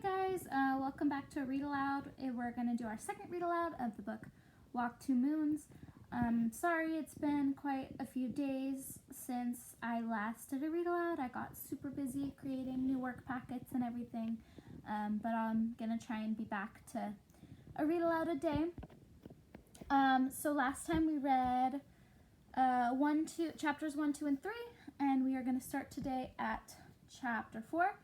guys, welcome back to Read Aloud. We're going to do our second read aloud of the book Walk Two Moons. Sorry, it's been quite a few days since I last did a read aloud. I got super busy creating new work packets and everything, but I'm going to try and be back to a read aloud a day. So last time we read chapters 1, 2, and 3, and we are going to start today at chapter 4.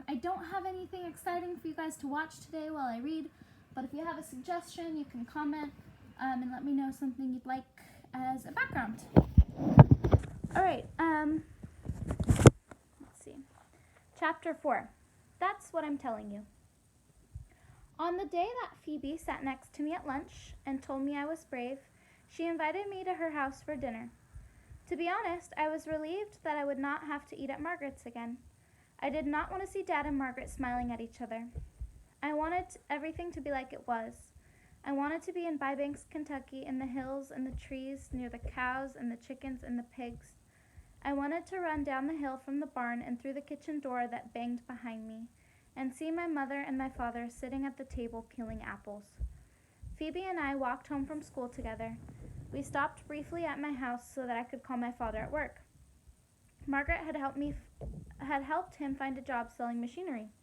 I don't have anything exciting for you guys to watch today while I read, but if you have a suggestion, you can comment and let me know something you'd like as a background. Alright, let's see. Chapter 4. That's what I'm telling you. On the day that Phoebe sat next to me at lunch and told me I was brave, she invited me to her house for dinner. To be honest, I was relieved that I would not have to eat at Margaret's again. I did not want to see Dad and Margaret smiling at each other. I wanted everything to be like it was. I wanted to be in Bybanks, Kentucky, in the hills and the trees, near the cows and the chickens and the pigs. I wanted to run down the hill from the barn and through the kitchen door that banged behind me, and see my mother and my father sitting at the table peeling apples. Phoebe and I walked home from school together. We stopped briefly at my house so that I could call my father at work. Margaret had helped him find a job selling machinery.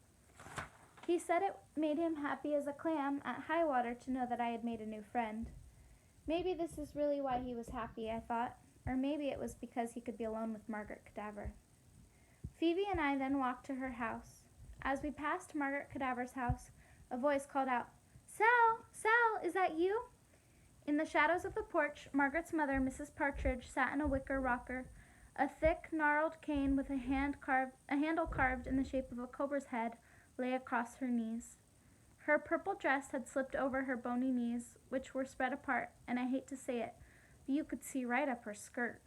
He said it made him happy as a clam at high water to know that I had made a new friend. Maybe this is really why he was happy, I thought, or maybe it was because he could be alone with Margaret Cadaver. Phoebe and I then walked to her house. As we passed Margaret Cadaver's house, a voice called out, Sal, is that you?" In the shadows of the porch, Margaret's mother, Mrs. Partridge, sat in a wicker rocker. A thick, gnarled cane with a handle carved in the shape of a cobra's head lay across her knees. Her purple dress had slipped over her bony knees, which were spread apart, and I hate to say it, but you could see right up her skirt.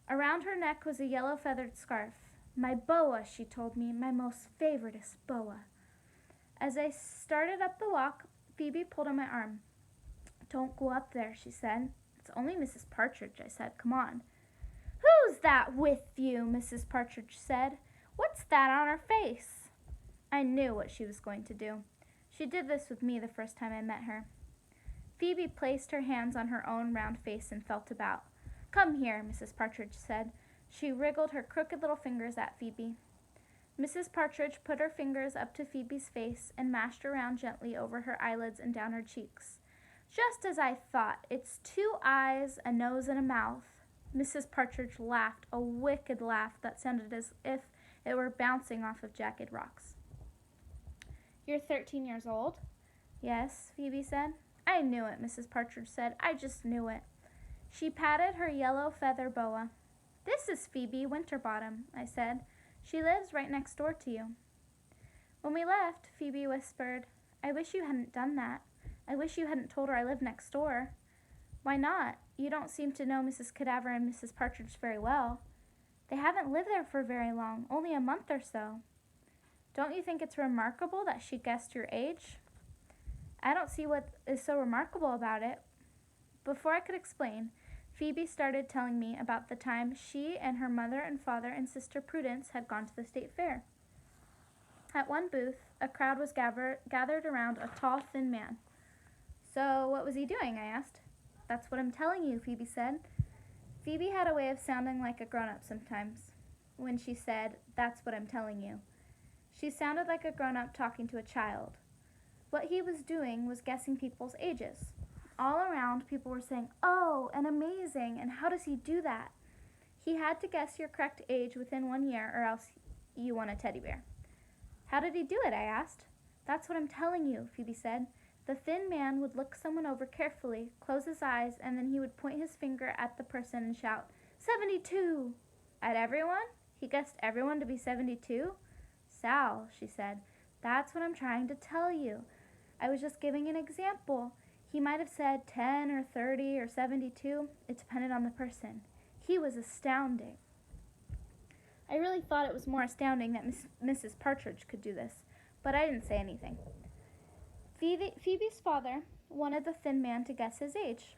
Around her neck was a yellow feathered scarf. "My boa," she told me, "my most favoritest boa." As I started up the walk, Phoebe pulled on my arm. "Don't go up there," she said. "It's only Mrs. Partridge," I said. "Come on." "Who's that with you?" Mrs. Partridge said. "What's that on her face?" I knew what she was going to do. She did this with me the first time I met her. Phoebe placed her hands on her own round face and felt about. "Come here," Mrs. Partridge said. She wriggled her crooked little fingers at Phoebe. Mrs. Partridge put her fingers up to Phoebe's face and mashed around gently over her eyelids and down her cheeks. "Just as I thought. It's 2 eyes, a nose, and a mouth." Mrs. Partridge laughed, a wicked laugh that sounded as if it were bouncing off of jagged rocks. "You're 13 years old?" "Yes," Phoebe said. "I knew it," Mrs. Partridge said. "I just knew it." She patted her yellow feather boa. "This is Phoebe Winterbottom," I said. "She lives right next door to you." When we left, Phoebe whispered, "I wish you hadn't done that. I wish you hadn't told her I live next door." "Why not? You don't seem to know Mrs. Cadaver and Mrs. Partridge very well." "They haven't lived there for very long, only a month or so." "Don't you think it's remarkable that she guessed your age?" "I don't see what is so remarkable about it." Before I could explain, Phoebe started telling me about the time she and her mother and father and sister Prudence had gone to the state fair. At one booth, a crowd was gathered around a tall, thin man. "So what was he doing?" I asked. "That's what I'm telling you," Phoebe said. Phoebe had a way of sounding like a grown-up sometimes. When she said, "That's what I'm telling you," she sounded like a grown-up talking to a child. What he was doing was guessing people's ages. All around, people were saying, "Oh, and amazing, and how does he do that?" He had to guess your correct age within 1 year, or else you won a teddy bear. "How did he do it?" I asked. "That's what I'm telling you," Phoebe said. The thin man would look someone over carefully, close his eyes, and then he would point his finger at the person and shout, 72! At everyone? He guessed everyone to be 72? "Sal," she said, "that's what I'm trying to tell you. I was just giving an example. He might have said 10 or 30 or 72. It depended on the person. He was astounding." I really thought it was more astounding that Mrs. Partridge could do this, but I didn't say anything. Phoebe's father wanted the thin man to guess his age.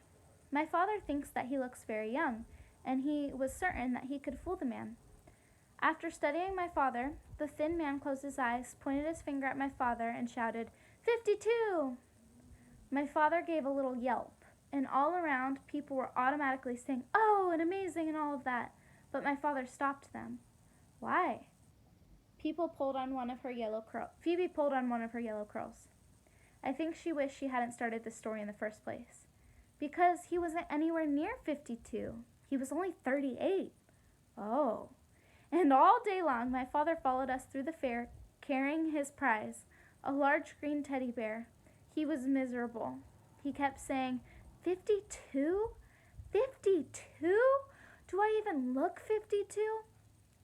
"My father thinks that he looks very young, and he was certain that he could fool the man." After studying my father, the thin man closed his eyes, pointed his finger at my father, and shouted, 52! My father gave a little yelp, and all around people were automatically saying, oh, and amazing, and all of that. But my father stopped them. Why? Phoebe pulled on one of her yellow curls. I think she wished she hadn't started this story in the first place. Because he wasn't anywhere near 52. He was only 38. Oh. And all day long, my father followed us through the fair, carrying his prize, a large green teddy bear. He was miserable. He kept saying, 52? 52? Do I even look 52?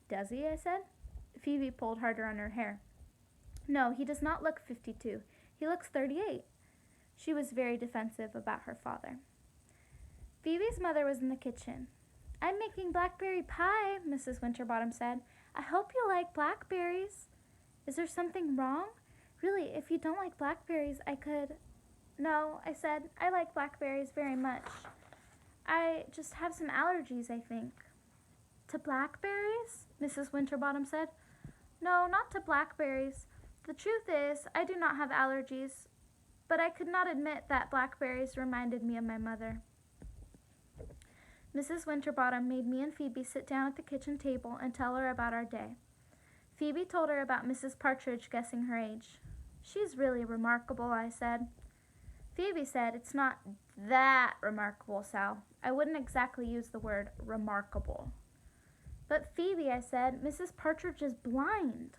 Does he? I said. Phoebe pulled harder on her hair. No, he does not look 52. He looks 38. She was very defensive about her father. Phoebe's mother was in the kitchen. I'm making blackberry pie, Mrs. Winterbottom said. I hope you like blackberries. Is there something wrong? Really, if you don't like blackberries, I could... No, I said, I like blackberries very much. I just have some allergies, I think. To blackberries? Mrs. Winterbottom said. No, not to blackberries. The truth is, I do not have allergies, but I could not admit that blackberries reminded me of my mother. Mrs. Winterbottom made me and Phoebe sit down at the kitchen table and tell her about our day. Phoebe told her about Mrs. Partridge guessing her age. She's really remarkable, I said. Phoebe said, it's not that remarkable, Sal. I wouldn't exactly use the word remarkable. But Phoebe, I said, Mrs. Partridge is blind.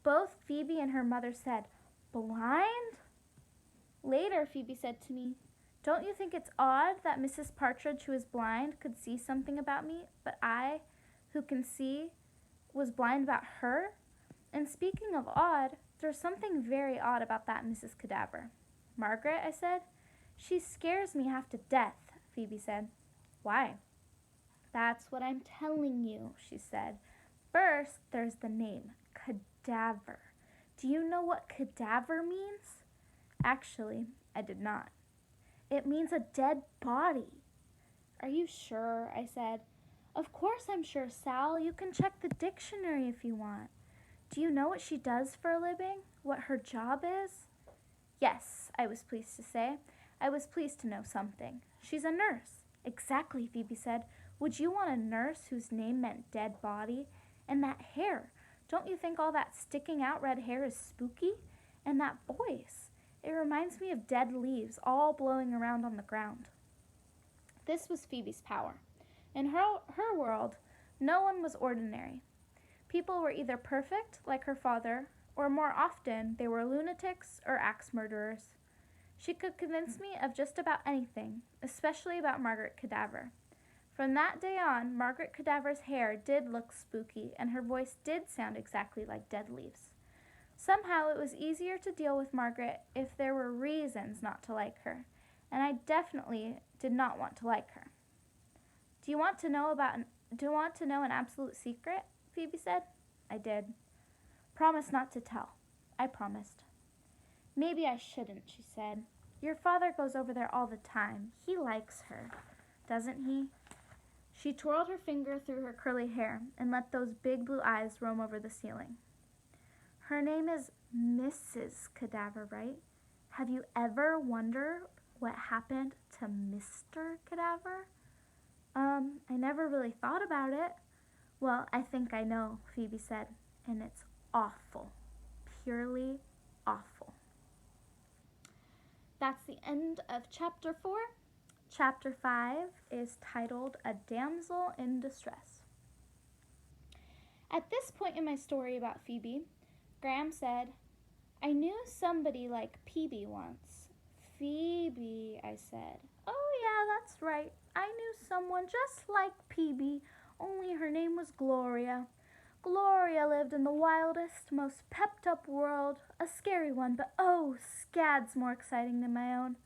Both Phoebe and her mother said, blind? Later, Phoebe said to me, don't you think it's odd that Mrs. Partridge, who is blind, could see something about me, but I, who can see, was blind about her? And speaking of odd, there's something very odd about that Mrs. Cadaver. Margaret, I said. She scares me half to death, Phoebe said. Why? That's what I'm telling you, she said. First, there's the name, Cadaver. Do you know what cadaver means? Actually, I did not. It means a dead body. Are you sure? I said. Of course I'm sure, Sal. You can check the dictionary if you want. Do you know what she does for a living? What her job is? Yes, I was pleased to say. I was pleased to know something. She's a nurse. Exactly, Phoebe said. Would you want a nurse whose name meant dead body? And that hair. Don't you think all that sticking out red hair is spooky? And that voice. It reminds me of dead leaves all blowing around on the ground. This was Phoebe's power. In her world, no one was ordinary. People were either perfect, like her father, or more often, they were lunatics or axe murderers. She could convince me of just about anything, especially about Margaret Cadaver. From that day on, Margaret Cadaver's hair did look spooky, and her voice did sound exactly like dead leaves. Somehow it was easier to deal with Margaret if there were reasons not to like her, and I definitely did not want to like her. Do you want to know an absolute secret? Phoebe said. I did. Promise not to tell. I promised. Maybe I shouldn't, she said. Your father goes over there all the time. He likes her, doesn't he? She twirled her finger through her curly hair and let those big blue eyes roam over the ceiling. Her name is Mrs. Cadaver, right? Have you ever wondered what happened to Mr. Cadaver? I never really thought about it. Well, I think I know, Phoebe said, and it's awful. Purely awful. That's the end of chapter 4. Chapter 5 is titled A Damsel in Distress. At this point in my story about Phoebe, Graham said, I knew somebody like Peebe once. Phoebe, I said. Oh yeah, that's right. I knew someone just like Peebe, only her name was Gloria. Gloria lived in the wildest, most pepped-up world, a scary one, but oh, scads more exciting than my own.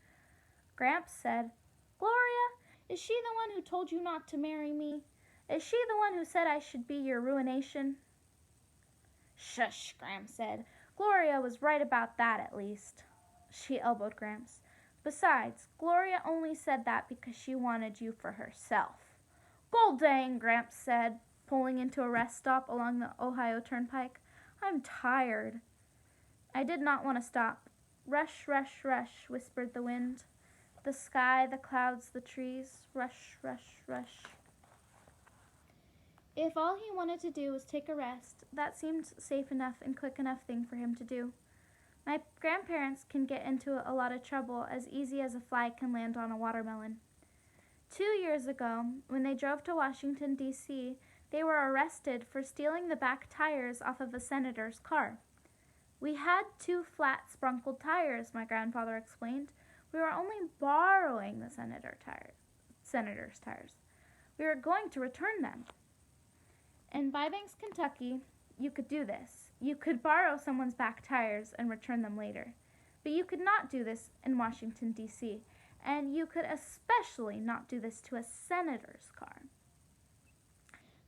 Gramps said, Gloria, is she the one who told you not to marry me? Is she the one who said I should be your ruination? Shush, Gramps said. Gloria was right about that, at least. She elbowed Gramps. Besides, Gloria only said that because she wanted you for herself. Gol dang, Gramps said. pulling into a rest stop along the Ohio Turnpike. I'm tired. I did not want to stop. Rush, rush, rush, whispered the wind. The sky, the clouds, the trees. Rush, rush, rush. If all he wanted to do was take a rest, that seemed safe enough and quick enough thing for him to do. My grandparents can get into a lot of trouble as easy as a fly can land on a watermelon. 2 years ago, when they drove to Washington, D.C., they were arrested for stealing the back tires off of a senator's car. We had 2 flat, sprunkled tires, my grandfather explained. We were only borrowing the senator's tires. We were going to return them. In Bybanks, Kentucky, you could do this. You could borrow someone's back tires and return them later. But you could not do this in Washington, D.C., and you could especially not do this to a senator's car.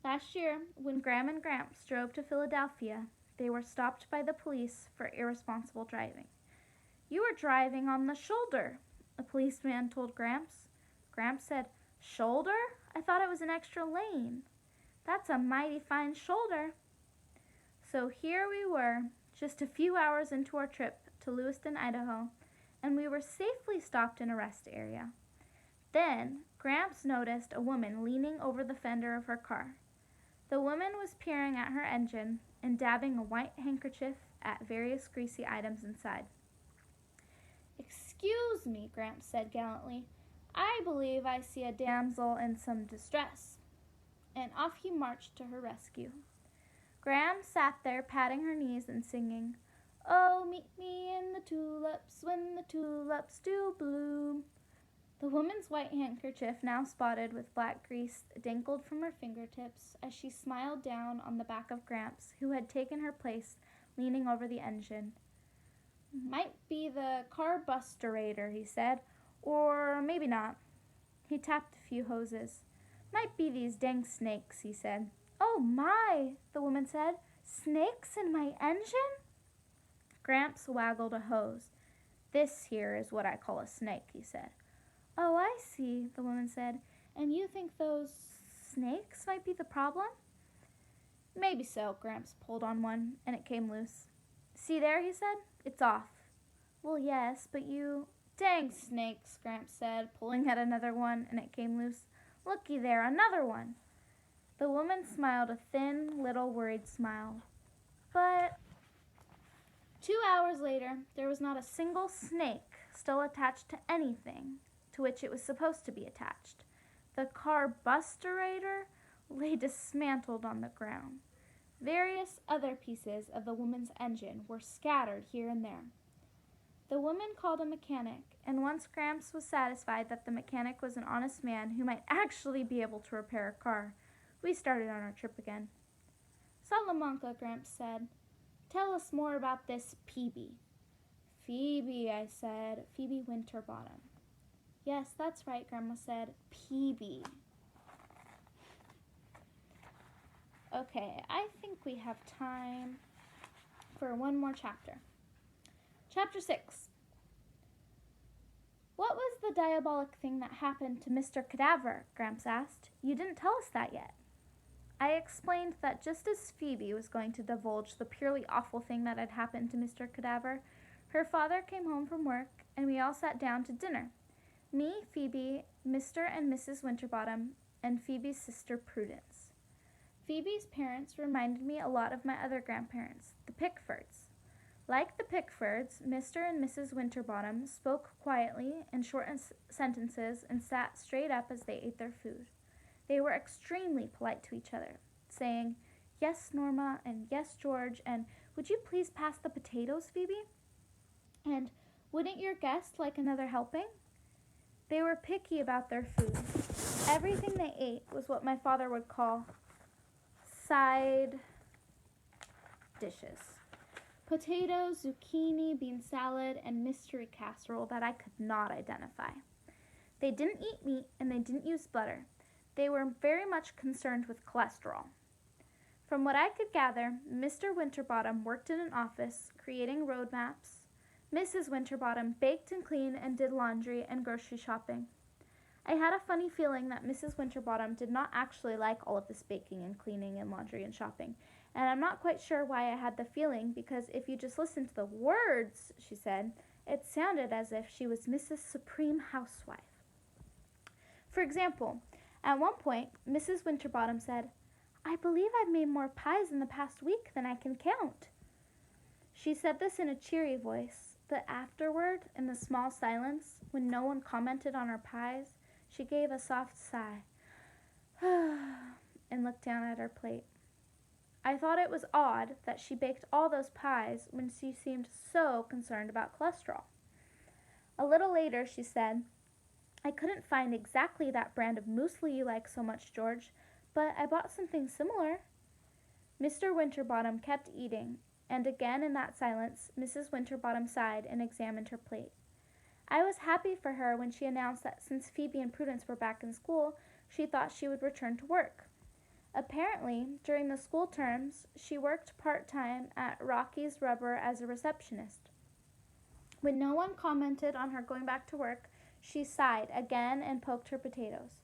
Last year, when Graham and Gramps drove to Philadelphia, they were stopped by the police for irresponsible driving. You were driving on the shoulder, a policeman told Gramps. Gramps said, Shoulder? I thought it was an extra lane. That's a mighty fine shoulder. So here we were, just a few hours into our trip to Lewiston, Idaho, and we were safely stopped in a rest area. Then Gramps noticed a woman leaning over the fender of her car. The woman was peering at her engine and dabbing a white handkerchief at various greasy items inside. Excuse me, Gramps said gallantly. I believe I see a damsel in some distress. And off he marched to her rescue. Graham sat there patting her knees and singing, Oh, meet me in the tulips when the tulips do bloom. The woman's white handkerchief, now spotted with black grease, dangled from her fingertips as she smiled down on the back of Gramps, who had taken her place, leaning over the engine. Might be the carbusterator, he said, or maybe not. He tapped a few hoses. Might be these dang snakes, he said. Oh my, the woman said. Snakes in my engine? Gramps waggled a hose. This here is what I call a snake, he said. Oh, I see, the woman said. And you think those snakes might be the problem? Maybe so. Gramps pulled on one, and it came loose. See there, he said. It's off. Well, yes, but you... Dang snakes, Gramps said, pulling at another one, and it came loose. Looky there, another one. The woman smiled a thin, little worried smile. But 2 hours later, there was not a single snake still attached to anything to which it was supposed to be attached. The carbusterator lay dismantled on the ground. Various other pieces of the woman's engine were scattered here and there. The woman called a mechanic, and once Gramps was satisfied that the mechanic was an honest man who might actually be able to repair a car, we started on our trip again. Salamanca, Gramps said. Tell us more about this Peebe. Phoebe, I said. Phoebe Winterbottom. Yes, that's right, Grandma said. Peebe. Okay, I think we have time for one more chapter. Chapter 6. What was the diabolic thing that happened to Mr. Cadaver? Gramps asked. You didn't tell us that yet. I explained that just as Phoebe was going to divulge the purely awful thing that had happened to Mr. Cadaver, her father came home from work, and we all sat down to dinner. Me, Phoebe, Mr. and Mrs. Winterbottom, and Phoebe's sister Prudence. Phoebe's parents reminded me a lot of my other grandparents, the Pickfords. Like the Pickfords, Mr. and Mrs. Winterbottom spoke quietly in short sentences and sat straight up as they ate their food. They were extremely polite to each other, saying, Yes, Norma, and yes, George, and would you please pass the potatoes, Phoebe? And wouldn't your guest like another helping? They were picky about their food. Everything they ate was what my father would call side dishes. Potatoes, zucchini, bean salad, and mystery casserole that I could not identify. They didn't eat meat and they didn't use butter. They were very much concerned with cholesterol. From what I could gather, Mr. Winterbottom worked in an office creating road maps. Mrs. Winterbottom baked and cleaned and did laundry and grocery shopping. I had a funny feeling that Mrs. Winterbottom did not actually like all of this baking and cleaning and laundry and shopping. And I'm not quite sure why I had the feeling, because if you just listen to the words she said, it sounded as if she was Mrs. Supreme Housewife. For example, at one point, Mrs. Winterbottom said, "I believe I've made more pies in the past week than I can count." She said this in a cheery voice, but afterward, in the small silence, when no one commented on her pies, she gave a soft sigh and looked down at her plate. I thought it was odd that she baked all those pies when she seemed so concerned about cholesterol. A little later she said, "I couldn't find exactly that brand of muesli you like so much, George, but I bought something similar." Mr. Winterbottom kept eating, and again in that silence Mrs. Winterbottom sighed and examined her plate. I was happy for her when she announced that since Phoebe and Prudence were back in school, she thought she would return to work. Apparently, during the school terms, she worked part-time at Rocky's Rubber as a receptionist. When no one commented on her going back to work, she sighed again and poked her potatoes.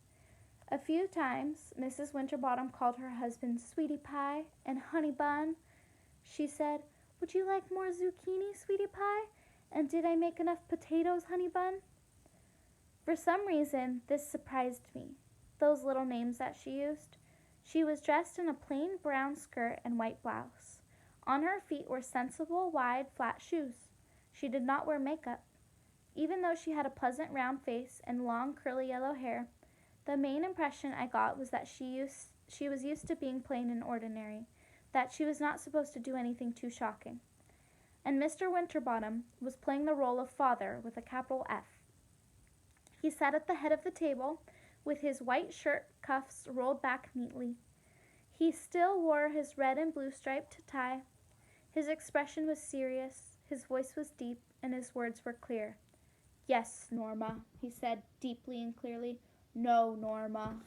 A few times, Mrs. Winterbottom called her husband Sweetie Pie and Honey Bun. She said, "Would you like more zucchini, Sweetie Pie? And did I make enough potatoes, Honey Bun?" For some reason, this surprised me, those little names that she used. She was dressed in a plain brown skirt and white blouse. On her feet were sensible, wide, flat shoes. She did not wear makeup. Even though she had a pleasant round face and long curly yellow hair, the main impression I got was that she was used to being plain and ordinary, that she was not supposed to do anything too shocking. And Mr. Winterbottom was playing the role of father with a capital F. He sat at the head of the table with his white shirt cuffs rolled back neatly. He still wore his red and blue striped tie. His expression was serious, his voice was deep, and his words were clear. "Yes, Norma," he said deeply and clearly. "No, Norma."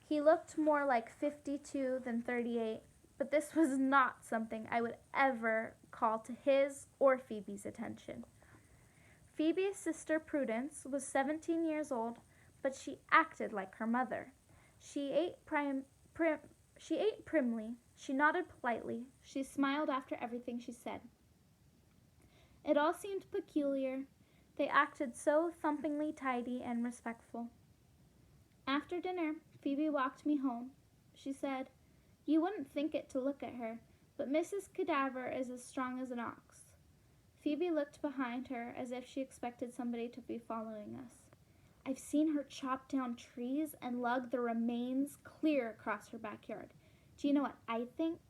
He looked more like 52 than 38, but this was not something I would ever call to his or Phoebe's attention. Phoebe's sister Prudence was 17 years old, but she acted like her mother. She ate primly, she nodded politely, she smiled after everything she said. It all seemed peculiar. They acted so thumpingly tidy and respectful. After dinner, Phoebe walked me home. She said, "You wouldn't think it to look at her, but Mrs. Cadaver is as strong as an ox." Phoebe looked behind her as if she expected somebody to be following us. "I've seen her chop down trees and lug the remains clear across her backyard. Do you know what I think?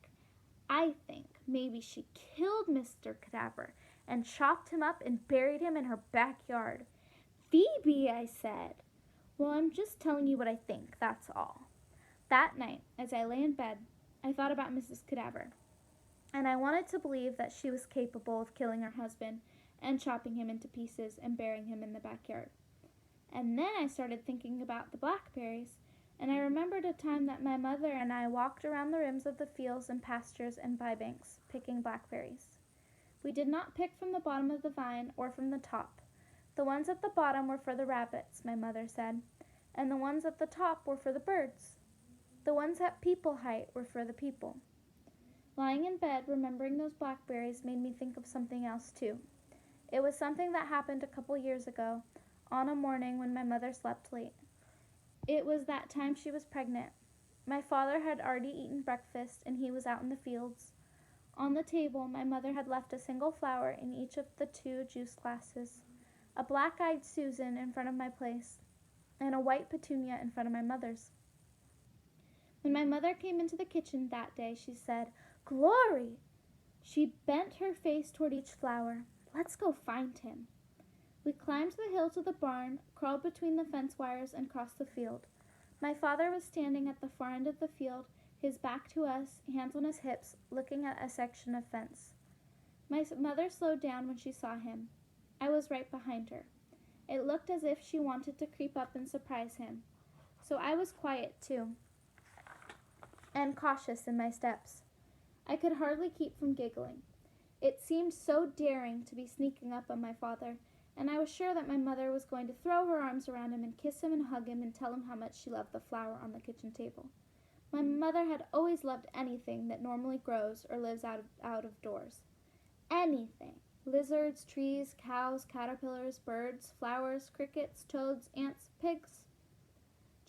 I think maybe she killed Mr. Cadaver and chopped him up and buried him in her backyard." "Phoebe," I said. "Well, I'm just telling you what I think, that's all." That night, as I lay in bed, I thought about Mrs. Cadaver, and I wanted to believe that she was capable of killing her husband and chopping him into pieces and burying him in the backyard. And then I started thinking about the blackberries, and I remembered a time that my mother and I walked around the rims of the fields and pastures and bybanks picking blackberries. We did not pick from the bottom of the vine or from the top. The ones at the bottom were for the rabbits, my mother said, and the ones at the top were for the birds. The ones at people height were for the people. Lying in bed, remembering those blackberries made me think of something else too. It was something that happened a couple years ago, on a morning when my mother slept late. It was that time she was pregnant. My father had already eaten breakfast, and he was out in the fields. On the table, my mother had left a single flower in each of the 2 juice glasses, a black-eyed Susan in front of my place, and a white petunia in front of my mother's. When my mother came into the kitchen that day, she said, "Glory!" She bent her face toward each flower. "Let's go find him." We climbed the hill to the barn, crawled between the fence wires, and crossed the field. My father was standing at the far end of the field, his back to us, hands on his hips, looking at a section of fence. My mother slowed down when she saw him. I was right behind her. It looked as if she wanted to creep up and surprise him. So I was quiet too, and cautious in my steps. I could hardly keep from giggling. It seemed so daring to be sneaking up on my father, and I was sure that my mother was going to throw her arms around him and kiss him and hug him and tell him how much she loved the flower on the kitchen table. My mother had always loved anything that normally grows or lives out of doors. Anything. Lizards, trees, cows, caterpillars, birds, flowers, crickets, toads, ants, pigs.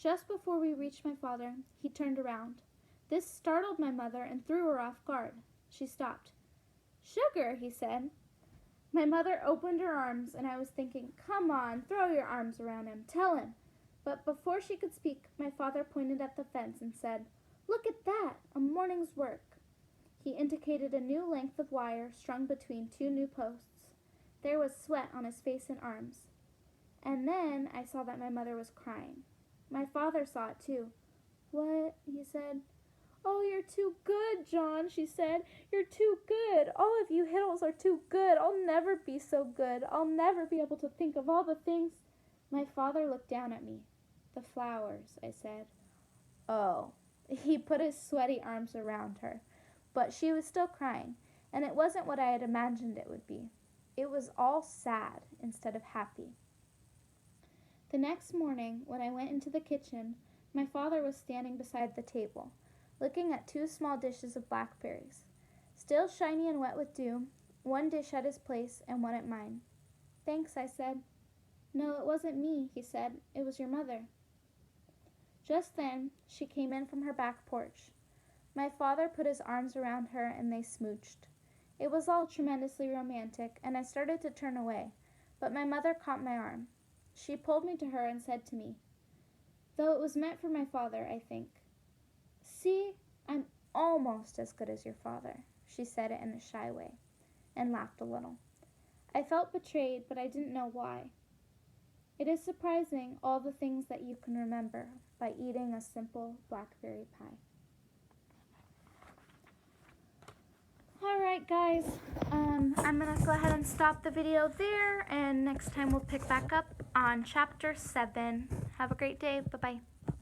Just before we reached my father, he turned around. This startled my mother and threw her off guard. She stopped. "Sugar," he said. My mother opened her arms, and I was thinking, come on, throw your arms around him, tell him. But before she could speak, my father pointed at the fence and said, "Look at that, a morning's work." He indicated a new length of wire strung between two new posts. There was sweat on his face and arms. And then I saw that my mother was crying. My father saw it too. "What?" he said. "Oh, you're too good, John," she said. "You're too good. All of you Hiddles are too good. I'll never be so good. I'll never be able to think of all the things." My father looked down at me. "The flowers," I said. "Oh." He put his sweaty arms around her, but she was still crying, and it wasn't what I had imagined it would be. It was all sad instead of happy. The next morning, when I went into the kitchen, my father was standing beside the table, looking at two small dishes of blackberries, still shiny and wet with dew, one dish at his place and one at mine. "Thanks," I said. "No, it wasn't me," he said. "It was your mother." Just then, she came in from her back porch. My father put his arms around her and they smooched. It was all tremendously romantic, and I started to turn away, but my mother caught my arm. She pulled me to her and said to me, though it was meant for my father, I think, "See, I'm almost as good as your father." She said it in a shy way, and laughed a little. I felt betrayed, but I didn't know why. It is surprising all the things that you can remember by eating a simple blackberry pie. Alright guys, I'm going to go ahead and stop the video there, and next time we'll pick back up on chapter 7. Have a great day. Bye-bye.